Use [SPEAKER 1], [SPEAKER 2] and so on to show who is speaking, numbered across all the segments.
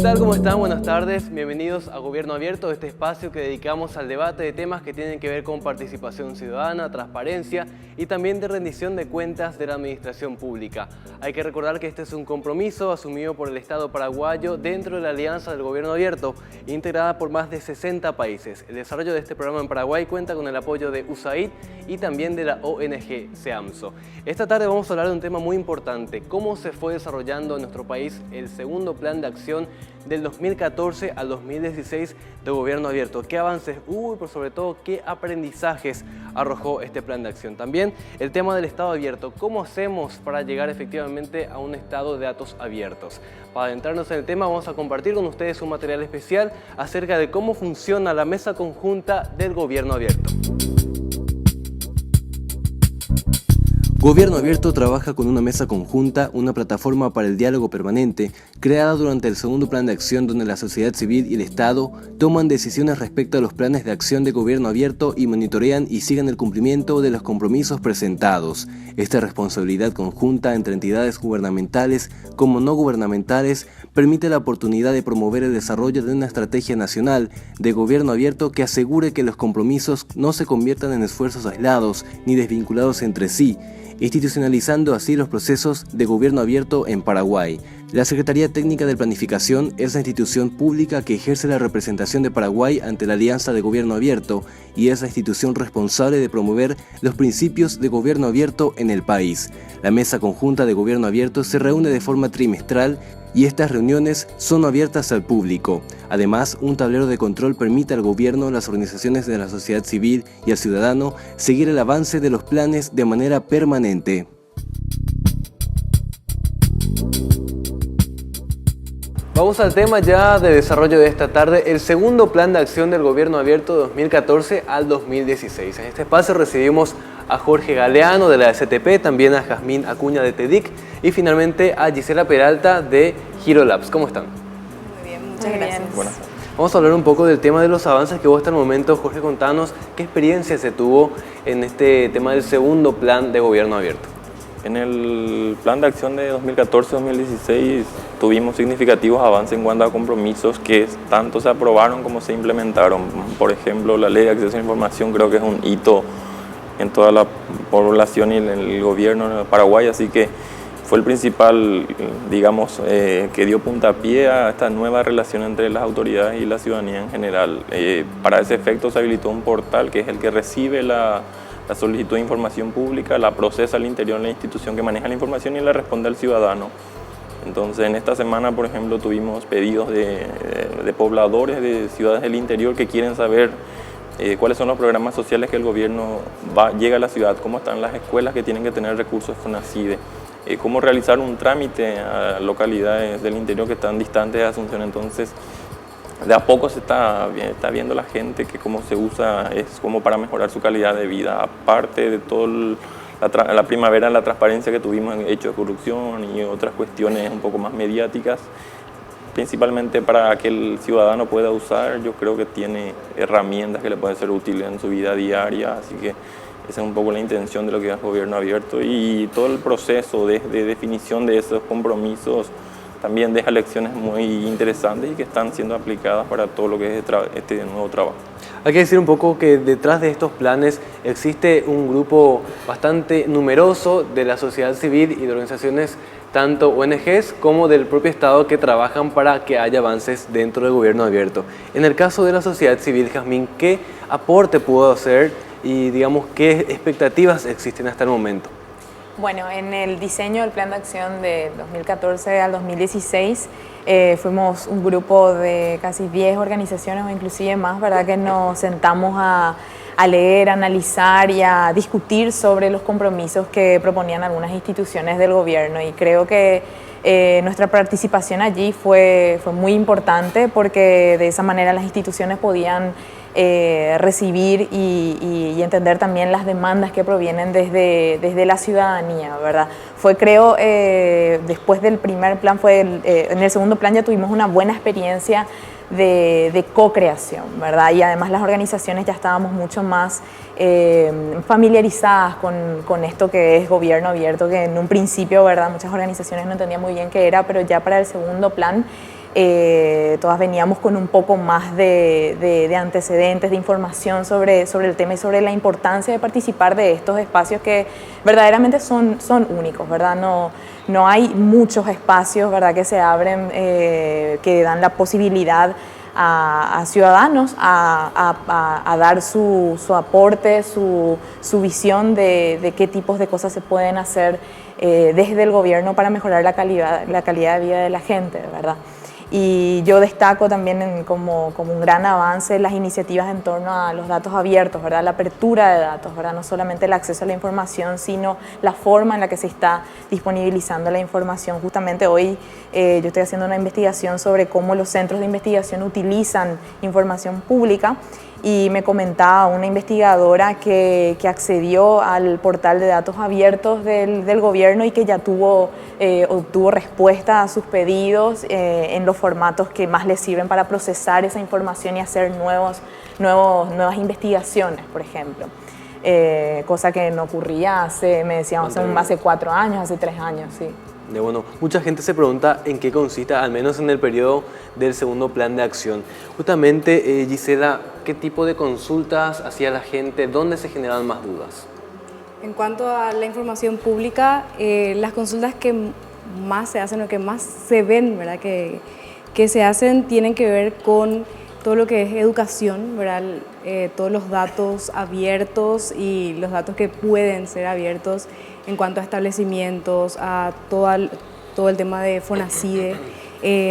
[SPEAKER 1] tal? ¿Cómo están? Buenas tardes. Bienvenidos a Gobierno Abierto, este espacio que dedicamos al debate de temas que tienen que ver con participación ciudadana, transparencia y también de rendición de cuentas de la administración pública. Hay que recordar que este es un compromiso asumido por el Estado paraguayo dentro de la Alianza del Gobierno Abierto, integrada por más de 60 países. El desarrollo de este programa en Paraguay cuenta con el apoyo de USAID y también de la ONG SEAMSO. Esta tarde vamos a hablar de un tema muy importante: cómo se fue desarrollando en nuestro país el segundo plan de acción del 2014 al 2016 de Gobierno Abierto. ¿Qué avances hubo y por sobre todo qué aprendizajes arrojó este plan de acción? También el tema del Estado abierto. ¿Cómo hacemos para llegar efectivamente a un estado de datos abiertos? Para adentrarnos en el tema vamos a compartir con ustedes un material especial acerca de cómo funciona la mesa conjunta del Gobierno Abierto. Gobierno Abierto trabaja con una mesa conjunta, una plataforma para el diálogo permanente, creada durante el segundo plan de acción donde la sociedad civil y el Estado toman decisiones respecto a los planes de acción de Gobierno Abierto y monitorean y siguen el cumplimiento de los compromisos presentados. Esta responsabilidad conjunta entre entidades gubernamentales como no gubernamentales permite la oportunidad de promover el desarrollo de una estrategia nacional de Gobierno Abierto que asegure que los compromisos no se conviertan en esfuerzos aislados ni desvinculados entre sí, institucionalizando así los procesos de Gobierno Abierto en Paraguay. La Secretaría Técnica de Planificación es la institución pública que ejerce la representación de Paraguay ante la Alianza de Gobierno Abierto y es la institución responsable de promover los principios de Gobierno Abierto en el país. La Mesa Conjunta de Gobierno Abierto se reúne de forma trimestral y estas reuniones son abiertas al público. Además, un tablero de control permite al gobierno, las organizaciones de la sociedad civil y al ciudadano seguir el avance de los planes de manera permanente. Vamos al tema ya de desarrollo de esta tarde, el segundo plan de acción del Gobierno Abierto 2014 al 2016. En este espacio recibimos a Jorge Galeano de la STP, también a Jazmín Acuña de TEDIC y finalmente a Gisela Peralta de Girolabs. ¿Cómo están?
[SPEAKER 2] Muy bien, muchas gracias.
[SPEAKER 1] Buenas. Vamos a hablar un poco del tema de los avances que hubo hasta el momento. Jorge, contanos qué experiencia se tuvo en este tema del segundo plan de Gobierno Abierto.
[SPEAKER 3] En el plan de acción de 2014-2016 tuvimos significativos avances en cuanto a compromisos que tanto se aprobaron como se implementaron. Por ejemplo, la Ley de Acceso a la Información creo que es un hito en toda la población y en el gobierno de Paraguay, así que fue el principal, digamos, que dio puntapié a esta nueva relación entre las autoridades y la ciudadanía en general. Para ese efecto se habilitó un portal que es el que recibe la solicitud de información pública, la procesa al interior de la institución que maneja la información y la responde al ciudadano. Entonces, en esta semana, por ejemplo, tuvimos pedidos de pobladores de ciudades del interior que quieren saber cuáles son los programas sociales que el gobierno llega a la ciudad, cómo están las escuelas que tienen que tener recursos FONACIDE, cómo realizar un trámite a localidades del interior que están distantes de Asunción. Entonces, de a poco se está viendo la gente que cómo se usa es como para mejorar su calidad de vida, aparte de todo la primavera, la transparencia que tuvimos en hechos de corrupción y otras cuestiones un poco más mediáticas, principalmente para que el ciudadano pueda usar. Yo creo que tiene herramientas que le pueden ser útiles en su vida diaria, así que esa es un poco la intención de lo que es Gobierno Abierto, y todo el proceso de definición de esos compromisos también deja lecciones muy interesantes y que están siendo aplicadas para todo lo que es este nuevo trabajo.
[SPEAKER 1] Hay que decir un poco que detrás de estos planes existe un grupo bastante numeroso de la sociedad civil y de organizaciones, tanto ONGs como del propio Estado, que trabajan para que haya avances dentro del Gobierno Abierto. En el caso de la sociedad civil, Jazmín, ¿qué aporte pudo hacer y, digamos, qué expectativas existen hasta el momento?
[SPEAKER 2] Bueno, en el diseño del plan de acción de 2014 al 2016 fuimos un grupo de casi 10 organizaciones o inclusive más, ¿verdad?, que nos sentamos a leer, a analizar y a discutir sobre los compromisos que proponían algunas instituciones del gobierno, y creo que nuestra participación allí fue muy importante porque de esa manera las instituciones podían recibir y entender también las demandas que provienen desde la ciudadanía, ¿verdad? Fue, creo, después del primer plan, en el segundo plan ya tuvimos una buena experiencia de co-creación, ¿verdad? Y además las organizaciones ya estábamos mucho más familiarizadas con esto que es Gobierno Abierto, que en un principio, ¿verdad?, muchas organizaciones no entendían muy bien qué era, pero ya para el segundo plan todas veníamos con un poco más de antecedentes, de información sobre el tema y sobre la importancia de participar de estos espacios que verdaderamente son únicos, ¿verdad? No hay muchos espacios, ¿verdad?, que se abren, que dan la posibilidad a ciudadanos a dar su aporte, su visión de qué tipos de cosas se pueden hacer desde el gobierno para mejorar la calidad de vida de la gente, ¿verdad? Y yo destaco también como un gran avance las iniciativas en torno a los datos abiertos, ¿verdad? La apertura de datos, ¿verdad? No solamente el acceso a la información, sino la forma en la que se está disponibilizando la información. Justamente hoy yo estoy haciendo una investigación sobre cómo los centros de investigación utilizan información pública y me comentaba una investigadora que accedió al portal de datos abiertos del gobierno y que ya obtuvo respuesta a sus pedidos en los formatos que más les sirven para procesar esa información y hacer nuevas investigaciones, por ejemplo. Cosa que no ocurría hace 4 años, hace 3 años, sí.
[SPEAKER 1] Bueno, mucha gente se pregunta en qué consiste, al menos en el periodo del segundo plan de acción. Justamente, Gisela, ¿qué tipo de consultas hacía la gente? ¿Dónde se generaban más dudas?
[SPEAKER 4] En cuanto a la información pública, las consultas que más se hacen o que más se ven, ¿verdad?, que se hacen tienen que ver con todo lo que es educación, ¿verdad? Todos los datos abiertos y los datos que pueden ser abiertos en cuanto a establecimientos, a todo el tema de Fonacide.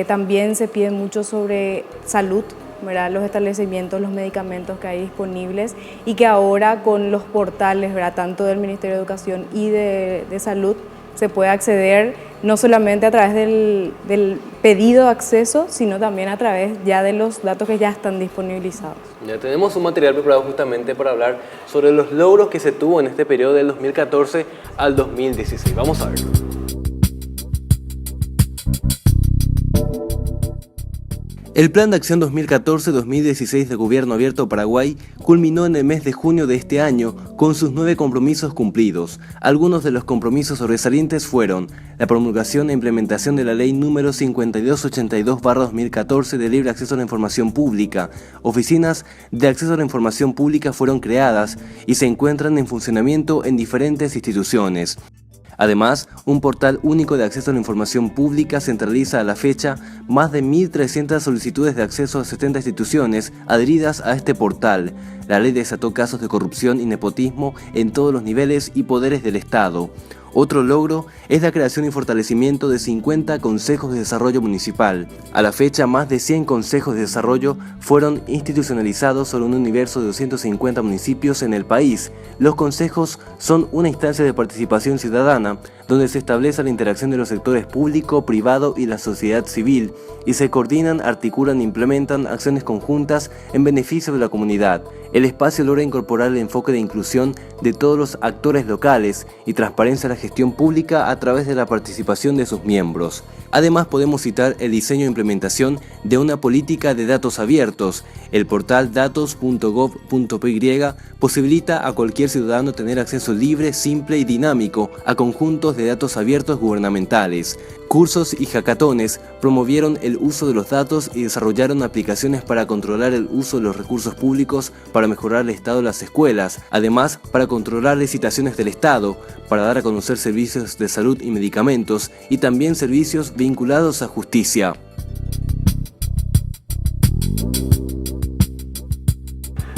[SPEAKER 4] También se pide mucho sobre salud, ¿verdad?, los establecimientos, los medicamentos que hay disponibles y que ahora con los portales, ¿verdad?, tanto del Ministerio de Educación y de Salud, se puede acceder no solamente a través del pedido de acceso, sino también a través ya de los datos que ya están disponibilizados.
[SPEAKER 1] Ya tenemos un material preparado justamente para hablar sobre los logros que se tuvo en este periodo del 2014 al 2016. Vamos a verlo. El Plan de Acción 2014-2016 de Gobierno Abierto Paraguay culminó en el mes de junio de este año con sus 9 compromisos cumplidos. Algunos de los compromisos sobresalientes fueron la promulgación e implementación de la Ley número 5282/2014 de libre acceso a la información pública. Oficinas de acceso a la información pública fueron creadas y se encuentran en funcionamiento en diferentes instituciones. Además, un portal único de acceso a la información pública centraliza a la fecha más de 1.300 solicitudes de acceso a 70 instituciones adheridas a este portal. La ley desató casos de corrupción y nepotismo en todos los niveles y poderes del Estado. Otro logro es la creación y fortalecimiento de 50 consejos de desarrollo municipal. A la fecha, más de 100 consejos de desarrollo fueron institucionalizados sobre un universo de 250 municipios en el país. Los consejos son una instancia de participación ciudadana donde se establece la interacción de los sectores público, privado y la sociedad civil y se coordinan, articulan e implementan acciones conjuntas en beneficio de la comunidad. El espacio logra incorporar el enfoque de inclusión de todos los actores locales y transparencia a la gestión pública a través de la participación de sus miembros. Además, podemos citar el diseño e implementación de una política de datos abiertos. El portal datos.gov.py posibilita a cualquier ciudadano tener acceso libre, simple y dinámico a conjuntos de datos abiertos gubernamentales. Cursos y hackatones promovieron el uso de los datos y desarrollaron aplicaciones para controlar el uso de los recursos públicos, para mejorar el estado de las escuelas, además para controlar licitaciones del Estado, para dar a conocer servicios de salud y medicamentos y también servicios vinculados a justicia.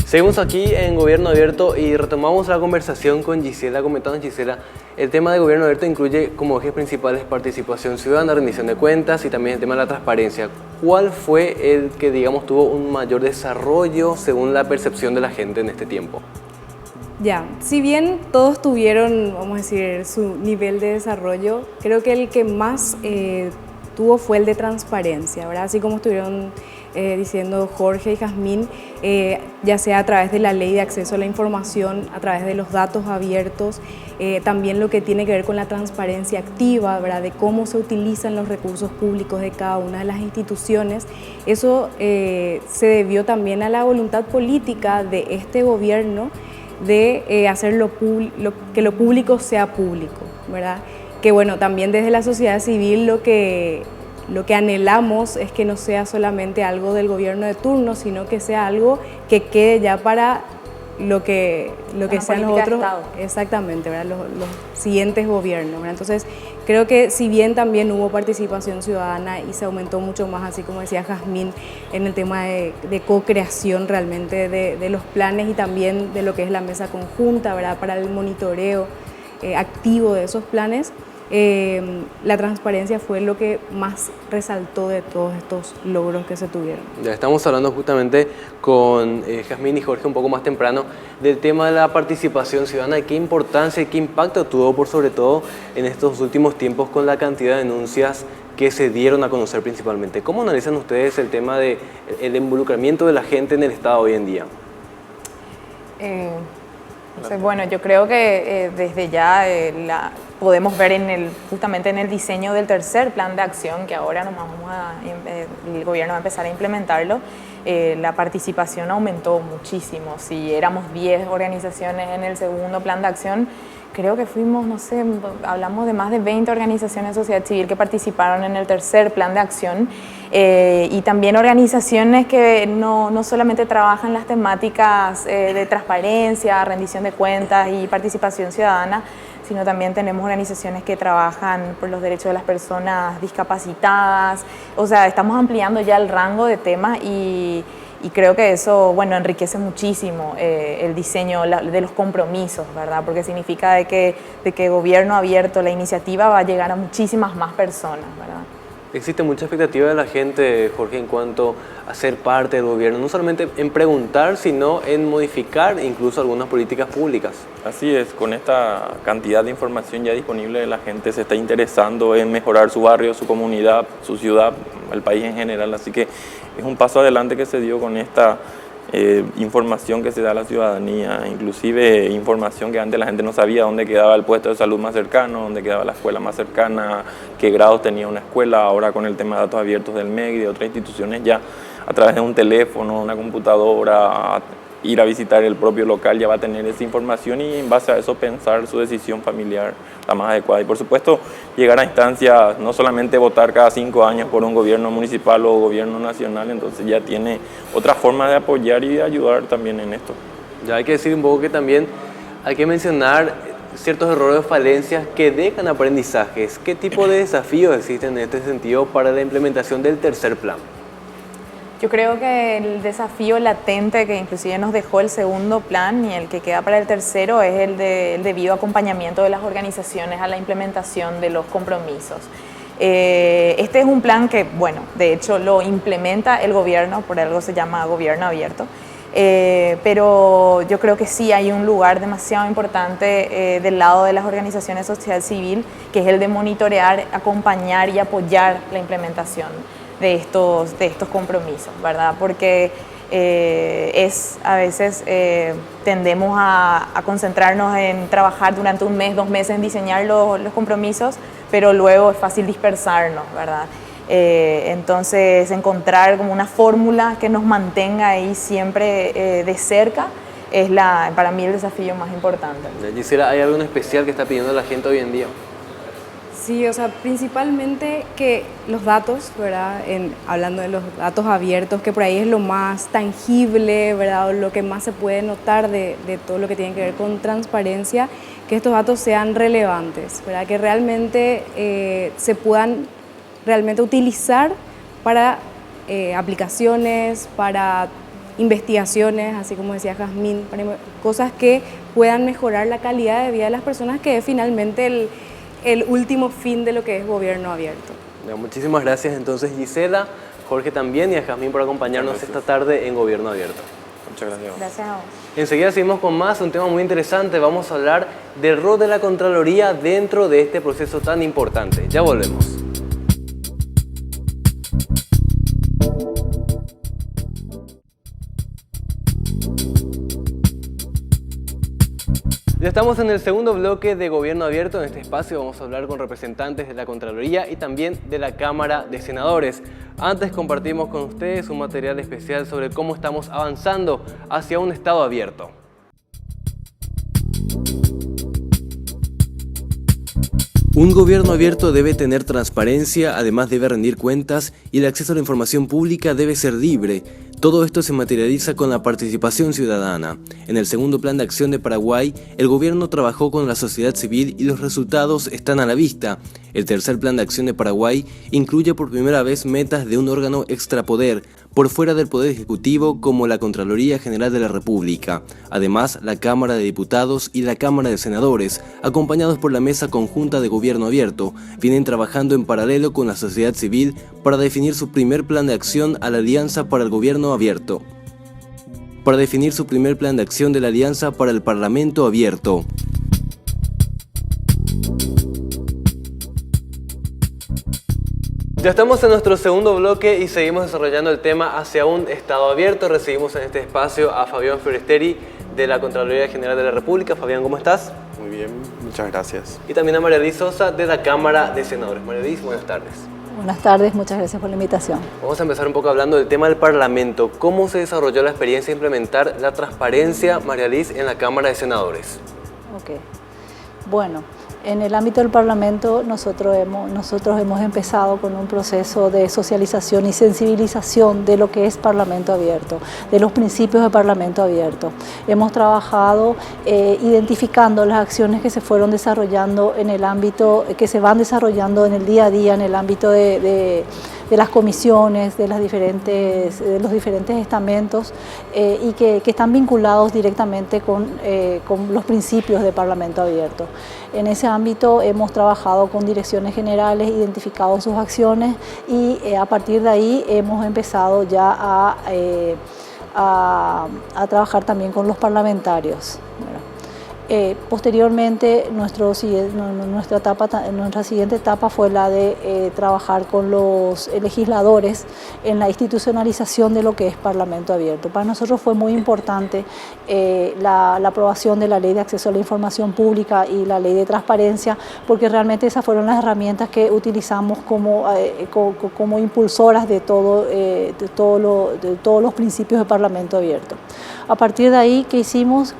[SPEAKER 1] Seguimos aquí en Gobierno Abierto y retomamos la conversación con Gisela. Comentando, Gisela, el tema de Gobierno Abierto incluye como ejes principales participación ciudadana, rendición de cuentas y también el tema de la transparencia. ¿Cuál fue el que, digamos, tuvo un mayor desarrollo según la percepción de la gente en este tiempo?
[SPEAKER 4] Ya, si bien todos tuvieron, vamos a decir, su nivel de desarrollo, creo que el que más tuvo fue el de transparencia, ¿verdad? Así como estuvieron diciendo Jorge y Jazmín, ya sea a través de la ley de acceso a la información, a través de los datos abiertos, también lo que tiene que ver con la transparencia activa, ¿verdad?, de cómo se utilizan los recursos públicos de cada una de las instituciones. Eso se debió también a la voluntad política de este gobierno de hacer que lo público sea público, ¿verdad? Que bueno, también desde la sociedad civil lo que lo que anhelamos es que no sea solamente algo del gobierno de turno, sino que sea algo que quede ya para lo que sean los otros, exactamente, ¿verdad? Los siguientes gobiernos, ¿verdad? Entonces, creo que si bien también hubo participación ciudadana y se aumentó mucho más, así como decía Jazmín, en el tema de co-creación realmente de los planes y también de lo que es la mesa conjunta, ¿verdad? Para el monitoreo activo de esos planes, la transparencia fue lo que más resaltó de todos estos logros que se tuvieron.
[SPEAKER 1] Ya estamos hablando justamente con Jazmín y Jorge un poco más temprano del tema de la participación ciudadana, de qué importancia y qué impacto tuvo por sobre todo en estos últimos tiempos con la cantidad de denuncias que se dieron a conocer principalmente. ¿Cómo analizan ustedes el tema del involucramiento de la gente en el Estado hoy en día?
[SPEAKER 2] Entonces, bueno, yo creo que desde ya podemos ver justamente en el diseño del tercer plan de acción, que ahora el gobierno va a empezar a implementarlo, la participación aumentó muchísimo. Si éramos 10 organizaciones en el segundo plan de acción, creo que fuimos, no sé, hablamos de más de 20 organizaciones de sociedad civil que participaron en el tercer plan de acción, y también organizaciones que no solamente trabajan las temáticas de transparencia, rendición de cuentas y participación ciudadana, sino también tenemos organizaciones que trabajan por los derechos de las personas discapacitadas. O sea, estamos ampliando ya el rango de temas y creo que eso, bueno, enriquece muchísimo el diseño de los compromisos, ¿verdad? Porque significa de que gobierno abierto, la iniciativa va a llegar a muchísimas más personas, ¿verdad?
[SPEAKER 1] Existe mucha expectativa de la gente, Jorge, en cuanto a ser parte del gobierno, no solamente en preguntar, sino en modificar incluso algunas políticas públicas.
[SPEAKER 3] Así es, con esta cantidad de información ya disponible, la gente se está interesando en mejorar su barrio, su comunidad, su ciudad, el país en general, así que es un paso adelante que se dio con esta información que se da a la ciudadanía, inclusive información que antes la gente no sabía dónde quedaba el puesto de salud más cercano, dónde quedaba la escuela más cercana, qué grados tenía una escuela. Ahora con el tema de datos abiertos del MEC y de otras instituciones, ya a través de un teléfono, una computadora, ir a visitar el propio local ya va a tener esa información y en base a eso pensar su decisión familiar la más adecuada. Y por supuesto llegar a instancias, no solamente votar cada 5 años por un gobierno municipal o gobierno nacional, entonces ya tiene otra forma de apoyar y de ayudar también en esto.
[SPEAKER 1] Ya hay que decir un poco que también hay que mencionar ciertos errores o falencias que dejan aprendizajes. ¿Qué tipo de desafíos existen en este sentido para la implementación del tercer plan?
[SPEAKER 2] Yo creo que el desafío latente que inclusive nos dejó el segundo plan y el que queda para el tercero es el debido acompañamiento de las organizaciones a la implementación de los compromisos. Este es un plan que, bueno, de hecho lo implementa el gobierno, por algo se llama gobierno abierto, pero yo creo que sí hay un lugar demasiado importante del lado de las organizaciones de sociedad civil, que es el de monitorear, acompañar y apoyar la implementación de estos compromisos, ¿verdad? Porque a veces tendemos a concentrarnos en trabajar durante 1 mes, 2 meses en diseñar los compromisos, pero luego es fácil dispersarnos, ¿verdad? Entonces encontrar como una fórmula que nos mantenga ahí siempre de cerca es para mí el desafío más importante.
[SPEAKER 1] Gisela, ¿hay algo en especial que está pidiendo la gente hoy en día?
[SPEAKER 4] Sí, o sea, principalmente que los datos, ¿verdad? Hablando de los datos abiertos, que por ahí es lo más tangible, ¿verdad? O lo que más se puede notar de todo lo que tiene que ver con transparencia, que estos datos sean relevantes, ¿verdad? Que realmente se puedan realmente utilizar para aplicaciones, para investigaciones, así como decía Jazmín, para cosas que puedan mejorar la calidad de vida de las personas, que es finalmente el último fin de lo que es gobierno abierto.
[SPEAKER 1] Muchísimas gracias entonces, Gisela, Jorge también y a Jazmín por acompañarnos esta tarde en Gobierno Abierto.
[SPEAKER 3] Muchas gracias.
[SPEAKER 2] Gracias a vos.
[SPEAKER 1] Enseguida seguimos con más, un tema muy interesante. Vamos a hablar del rol de la Contraloría dentro de este proceso tan importante. Ya volvemos. Ya estamos en el segundo bloque de Gobierno Abierto. En este espacio vamos a hablar con representantes de la Contraloría y también de la Cámara de Senadores. Antes compartimos con ustedes un material especial sobre cómo estamos avanzando hacia un Estado abierto. Un gobierno abierto debe tener transparencia, además debe rendir cuentas y el acceso a la información pública debe ser libre. Todo esto se materializa con la participación ciudadana. En el segundo plan de acción de Paraguay, el gobierno trabajó con la sociedad civil y los resultados están a la vista. El tercer plan de acción de Paraguay incluye por primera vez metas de un órgano extrapoder, por fuera del Poder Ejecutivo, como la Contraloría General de la República. Además, la Cámara de Diputados y la Cámara de Senadores, acompañados por la Mesa Conjunta de Gobierno Abierto, vienen trabajando en paralelo con la sociedad civil para definir su primer plan de acción a la Alianza para el Gobierno Abierto. Para definir su primer plan de acción de la Alianza para el Parlamento Abierto. Ya estamos en nuestro segundo bloque y seguimos desarrollando el tema hacia un Estado abierto. Recibimos en este espacio a Fabián Forestieri de la Contraloría General de la República. Fabián, ¿cómo estás?
[SPEAKER 5] Muy bien, muchas gracias.
[SPEAKER 1] Y también a María Liz Sosa de la Cámara de Senadores. María Liz, buenas tardes.
[SPEAKER 6] Buenas tardes, muchas gracias por la invitación.
[SPEAKER 1] Vamos a empezar un poco hablando del tema del Parlamento. ¿Cómo se desarrolló la experiencia de implementar la transparencia, María Liz, en la Cámara de Senadores?
[SPEAKER 6] Ok, bueno. En el ámbito del Parlamento nosotros hemos empezado con un proceso de socialización y sensibilización de lo que es Parlamento Abierto, de los principios de Parlamento Abierto. Hemos trabajado identificando las acciones que se fueron desarrollando en el ámbito, que se van desarrollando en el día a día, en el ámbito de las comisiones, de los diferentes estamentos y que están vinculados directamente con los principios de Parlamento Abierto. En ese ámbito hemos trabajado con direcciones generales, identificado sus acciones y a partir de ahí hemos empezado ya a trabajar también con los parlamentarios. Posteriormente, nuestra siguiente etapa fue la de trabajar con los legisladores en la institucionalización de lo que es Parlamento Abierto. Para nosotros fue muy importante la aprobación de la Ley de Acceso a la Información Pública y la Ley de Transparencia, porque realmente esas fueron las herramientas que utilizamos como impulsoras de todos los principios de Parlamento Abierto. A partir de ahí, ¿qué hicimos?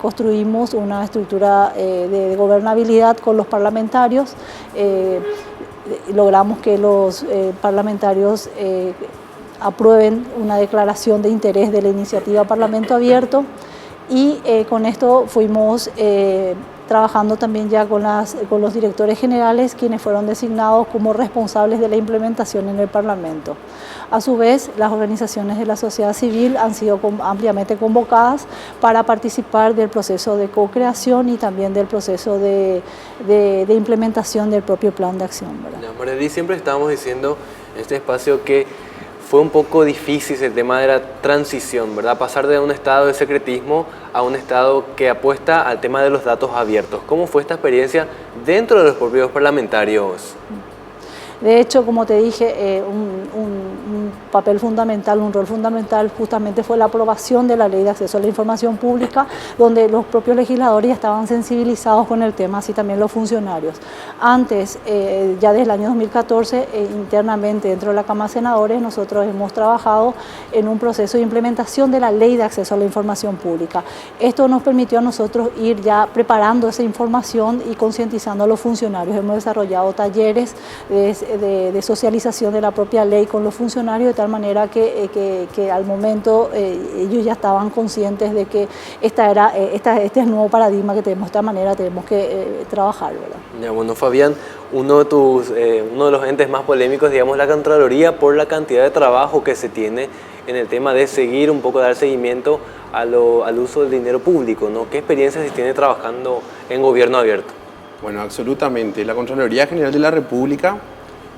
[SPEAKER 6] Construimos una estructura de gobernabilidad con los parlamentarios. Logramos que los parlamentarios aprueben una declaración de interés de la iniciativa Parlamento Abierto y con esto fuimos trabajando también ya con los directores generales, quienes fueron designados como responsables de la implementación en el Parlamento. A su vez, las organizaciones de la sociedad civil han sido ampliamente convocadas para participar del proceso de co-creación y también del proceso de implementación del propio plan de acción, ¿verdad?
[SPEAKER 1] María Liz, siempre estábamos diciendo en este espacio que fue un poco difícil el tema de la transición, ¿verdad? Pasar de un estado de secretismo a un estado que apuesta al tema de los datos abiertos. ¿Cómo fue esta experiencia dentro de los propios parlamentarios?
[SPEAKER 6] De hecho, como te dije, un papel fundamental, un rol fundamental justamente fue la aprobación de la Ley de Acceso a la Información Pública, donde los propios legisladores ya estaban sensibilizados con el tema, así también los funcionarios. Antes, ya desde el año 2014, internamente dentro de la Cámara de Senadores, nosotros hemos trabajado en un proceso de implementación de la Ley de Acceso a la Información Pública. Esto nos permitió a nosotros ir ya preparando esa información y concientizando a los funcionarios. Hemos desarrollado talleres de socialización de la propia ley con los funcionarios, de tal manera que al momento ellos ya estaban conscientes de que este es el nuevo paradigma que tenemos, de esta manera tenemos que trabajar, ¿verdad?
[SPEAKER 1] Ya, bueno, Fabián, uno de los entes más polémicos, digamos, la Contraloría, por la cantidad de trabajo que se tiene en el tema de seguir un poco, dar seguimiento al uso del dinero público, ¿no? ¿Qué experiencia se tiene trabajando en gobierno abierto?
[SPEAKER 5] Bueno, absolutamente. La Contraloría General de la República,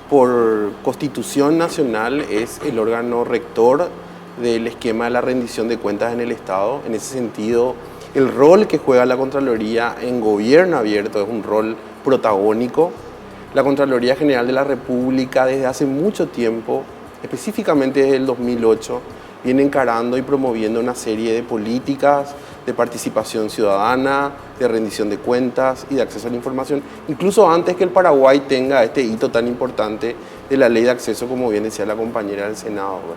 [SPEAKER 5] por Constitución Nacional, es el órgano rector del esquema de la rendición de cuentas en el Estado. En ese sentido, el rol que juega la Contraloría en gobierno abierto es un rol protagónico. La Contraloría General de la República desde hace mucho tiempo, específicamente desde el 2008, viene encarando y promoviendo una serie de políticas de participación ciudadana, de rendición de cuentas y de acceso a la información, incluso antes que el Paraguay tenga este hito tan importante de la Ley de Acceso, como bien decía la compañera del Senado, ¿verdad?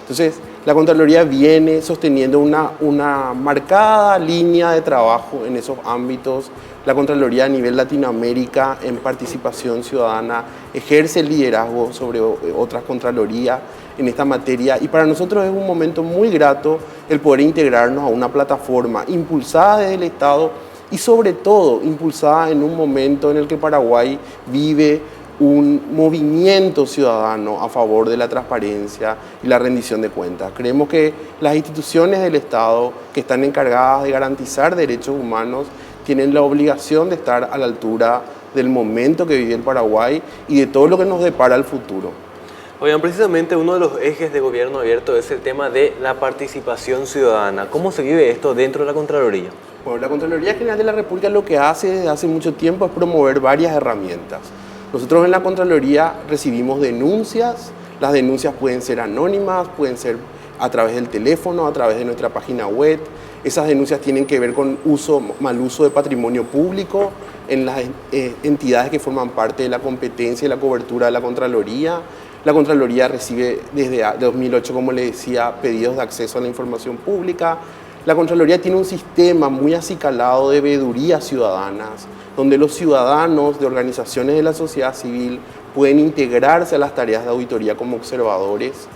[SPEAKER 5] Entonces, la Contraloría viene sosteniendo una marcada línea de trabajo en esos ámbitos. La Contraloría a nivel Latinoamérica en participación ciudadana ejerce liderazgo sobre otras Contralorías en esta materia y para nosotros es un momento muy grato el poder integrarnos a una plataforma impulsada desde el Estado y sobre todo impulsada en un momento en el que Paraguay vive un movimiento ciudadano a favor de la transparencia y la rendición de cuentas. Creemos que las instituciones del Estado que están encargadas de garantizar derechos humanos tienen la obligación de estar a la altura del momento que vive el Paraguay y de todo lo que nos depara el futuro.
[SPEAKER 1] Oigan, precisamente uno de los ejes de gobierno abierto es el tema de la participación ciudadana. ¿Cómo se vive esto dentro de la Contraloría?
[SPEAKER 5] Bueno, la Contraloría General de la República lo que hace desde hace mucho tiempo es promover varias herramientas. Nosotros en la Contraloría recibimos denuncias, las denuncias pueden ser anónimas, pueden ser a través del teléfono, a través de nuestra página web. Esas denuncias tienen que ver con mal uso de patrimonio público en las entidades que forman parte de la competencia y la cobertura de la Contraloría. La Contraloría recibe desde 2008, como le decía, pedidos de acceso a la información pública. La Contraloría tiene un sistema muy acicalado de veedurías ciudadanas, donde los ciudadanos de organizaciones de la sociedad civil pueden integrarse a las tareas de auditoría como observadores.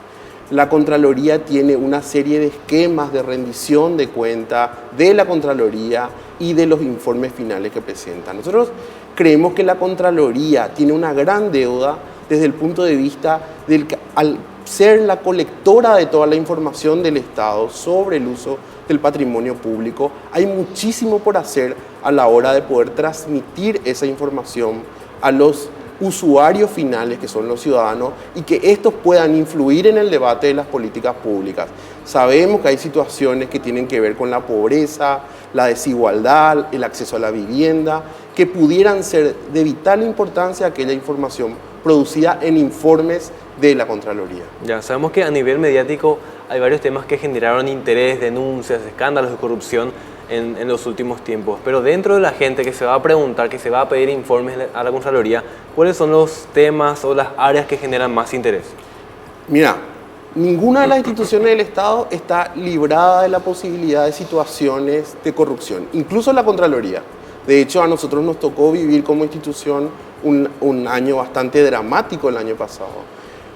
[SPEAKER 5] La Contraloría tiene una serie de esquemas de rendición de cuenta de la Contraloría y de los informes finales que presenta. Nosotros creemos que la Contraloría tiene una gran deuda desde el punto de vista del que al ser la colectora de toda la información del Estado sobre el uso del patrimonio público, hay muchísimo por hacer a la hora de poder transmitir esa información a los usuarios finales, que son los ciudadanos, y que estos puedan influir en el debate de las políticas públicas. Sabemos que hay situaciones que tienen que ver con la pobreza, la desigualdad, el acceso a la vivienda, que pudieran ser de vital importancia aquella información producida en informes de la Contraloría.
[SPEAKER 1] Ya sabemos que a nivel mediático hay varios temas que generaron interés, denuncias, escándalos de corrupción en los últimos tiempos, pero dentro de la gente que se va a preguntar, que se va a pedir informes a la Contraloría, ¿cuáles son los temas o las áreas que generan más interés?
[SPEAKER 5] Mira, ninguna de las instituciones del Estado está librada de la posibilidad de situaciones de corrupción, incluso la Contraloría. De hecho, a nosotros nos tocó vivir como institución un año bastante dramático el año pasado.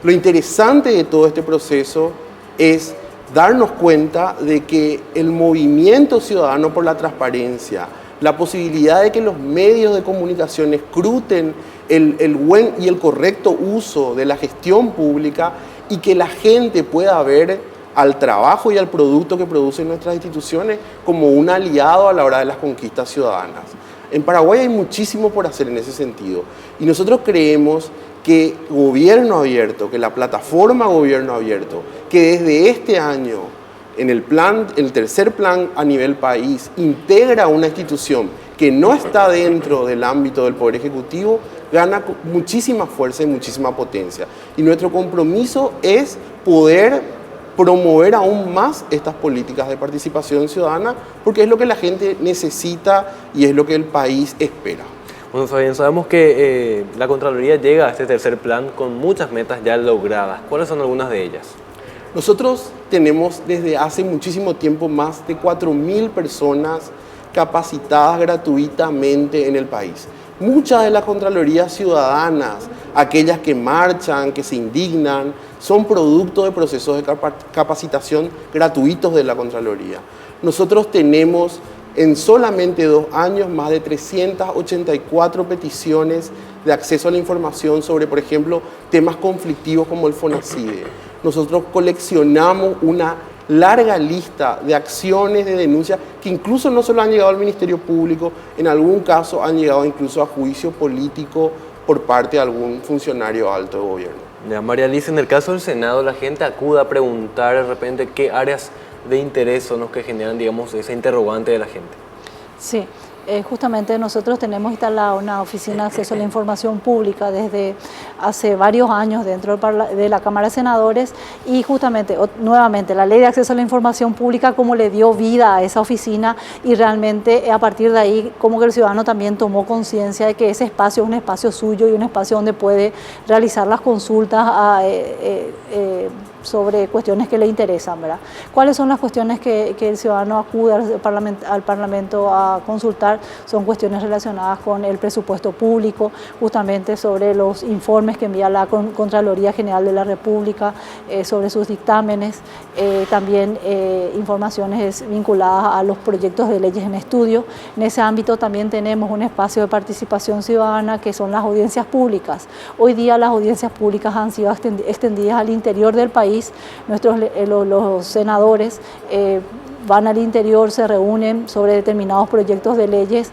[SPEAKER 5] Lo interesante de todo este proceso es darnos cuenta de que el movimiento ciudadano por la transparencia, la posibilidad de que los medios de comunicación escruten el buen y el correcto uso de la gestión pública y que la gente pueda ver al trabajo y al producto que producen nuestras instituciones como un aliado a la hora de las conquistas ciudadanas. En Paraguay hay muchísimo por hacer en ese sentido y nosotros creemos que Gobierno Abierto, que la plataforma Gobierno Abierto, que desde este año en el tercer plan a nivel país integra una institución que no está dentro del ámbito del Poder Ejecutivo, gana muchísima fuerza y muchísima potencia. Y nuestro compromiso es poder promover aún más estas políticas de participación ciudadana, porque es lo que la gente necesita y es lo que el país espera.
[SPEAKER 1] Bueno, Fabián, sabemos que la Contraloría llega a este tercer plan con muchas metas ya logradas. ¿Cuáles son algunas de ellas?
[SPEAKER 5] Nosotros tenemos desde hace muchísimo tiempo más de 4.000 personas capacitadas gratuitamente en el país. Muchas de las Contralorías ciudadanas, aquellas que marchan, que se indignan, son producto de procesos de capacitación gratuitos de la Contraloría. Nosotros tenemos en solamente 2 años más de 384 peticiones de acceso a la información sobre, por ejemplo, temas conflictivos como el FONACIDE. Nosotros coleccionamos una larga lista de acciones de denuncia que incluso no solo han llegado al Ministerio Público, en algún caso han llegado incluso a juicio político por parte de algún funcionario alto de gobierno.
[SPEAKER 1] Ya, María Alice, en el caso del Senado, la gente acude a preguntar de repente qué áreas de interés son los que generan, digamos, esa interrogante de la gente.
[SPEAKER 6] Sí, justamente nosotros tenemos instalada una oficina de acceso a la información pública desde hace varios años dentro de la Cámara de Senadores y justamente, nuevamente, la ley de acceso a la información pública como le dio vida a esa oficina y realmente a partir de ahí como que el ciudadano también tomó conciencia de que ese espacio es un espacio suyo y un espacio donde puede realizar las consultas sobre cuestiones que le interesan, ¿verdad? ¿Cuáles son las cuestiones que el ciudadano acude al Parlamento a consultar? Son cuestiones relacionadas con el presupuesto público, justamente sobre los informes que envía la Contraloría General de la República, sobre sus dictámenes, también informaciones vinculadas a los proyectos de leyes en estudio. En ese ámbito también tenemos un espacio de participación ciudadana que son las audiencias públicas. Hoy día las audiencias públicas han sido extendidas al interior del país. Los senadores van al interior, se reúnen sobre determinados proyectos de leyes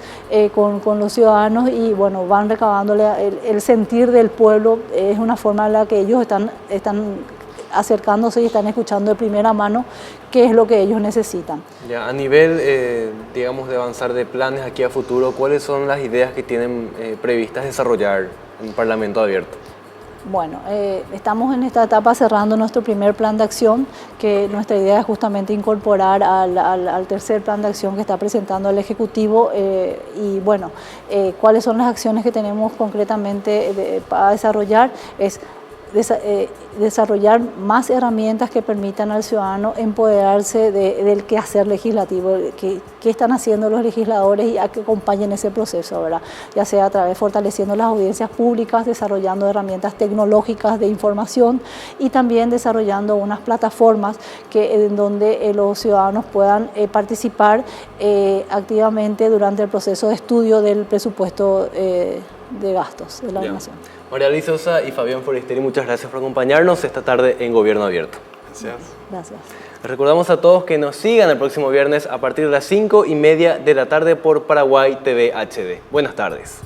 [SPEAKER 6] con los ciudadanos y bueno, van recabándole el sentir del pueblo. Es una forma en la que ellos están acercándose y están escuchando de primera mano qué es lo que ellos necesitan.
[SPEAKER 1] Ya, a nivel, digamos, de avanzar de planes aquí a futuro, ¿cuáles son las ideas que tienen previstas desarrollar en un Parlamento abierto?
[SPEAKER 6] Bueno, estamos en esta etapa cerrando nuestro primer plan de acción, que nuestra idea es justamente incorporar al tercer plan de acción que está presentando el Ejecutivo y bueno, cuáles son las acciones que tenemos concretamente para desarrollar es desarrollar más herramientas que permitan al ciudadano empoderarse del quehacer legislativo, qué están haciendo los legisladores y a que acompañen ese proceso, ¿verdad? Ya sea a través fortaleciendo las audiencias públicas, desarrollando herramientas tecnológicas de información y también desarrollando unas plataformas en donde los ciudadanos puedan participar activamente durante el proceso de estudio del presupuesto de gastos de la nación.
[SPEAKER 1] María Luisa Sosa y Fabián Forestieri, muchas gracias por acompañarnos esta tarde en Gobierno Abierto.
[SPEAKER 5] Gracias.
[SPEAKER 6] Gracias.
[SPEAKER 1] Les recordamos a todos que nos sigan el próximo viernes a partir de las 5:30 de la tarde por Paraguay TV HD. Buenas tardes.